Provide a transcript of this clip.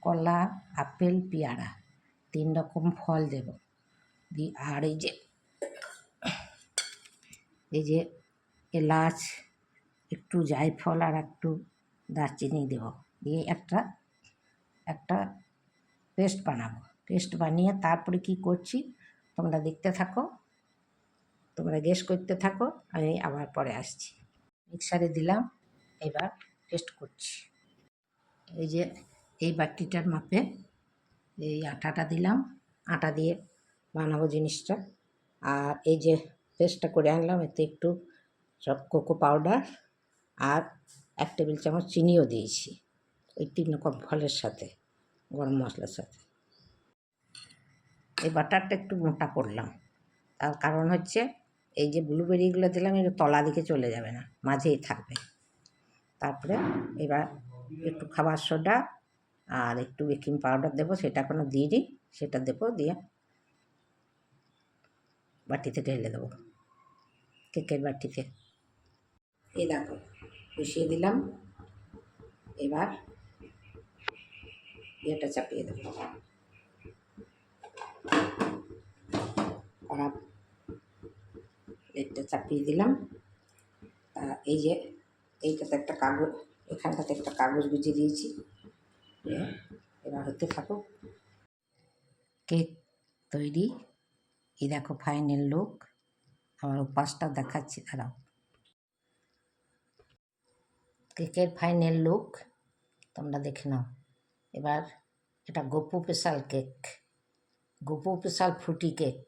কলা, আপেল, পেয়ারা 3 রকম ফল দেব। আর এই যে এলাচ, একটু জায়ফল আর একটু দারচিনি দেব, দিয়ে একটা পেস্ট বানাবো। পেস্ট বানিয়ে তারপরে কি করছি তোমরা দেখতে থাকো, তোমরা গেস করতে থাকো, আমি আবার পরে আসছি। মিক্সারে দিলাম, এবার পেস্ট করছি। এই যে এই বাটিটার মাপে এই আটাটা দিলাম, আটা দিয়ে বানাবো জিনিসটা। আর এই যে পেস্টটা করে আনলাম, এতে একটু সব কোকো পাউডার আর 1 টেবিল চামচ চিনিও দিয়েছি, ওই 3 রকম ফলের সাথে, গরম মশলার সাথে। এই বাটারটা একটু মোটা করলাম, তার কারণ হচ্ছে এই যে ব্লুবেরিগুলো দিলাম, এর তলা দিকে চলে যাবে না, মাঝেই থাকবে। তারপরে এবার একটু খাবার সোডা আর একটু বেকিং পাউডার দেবো, সেটা এখনো দিইনি, সেটা দেবো, দিয়ে বাটিতে ঢেলে দেবো, কেকের বাটিতে। এই দেখো বসিয়ে দিলাম, এবার এটা চাপিয়ে দেবো, এটা চাপিয়ে দিলাম। এই যে এইটাতে একটা কাগজ, এখানটাতে একটা কাগজ গুঁজে দিয়েছি, এবার হতে থাকুক। কেক তৈরি, এই দেখো ফাইনাল লুক। আমার উপাসটা দেখাচ্ছি, দাঁড়াও। কেকের ফাইনাল লুক তোমরা দেখে নাও। এবার এটা Gopu special cake, Gopu special Frooti cake.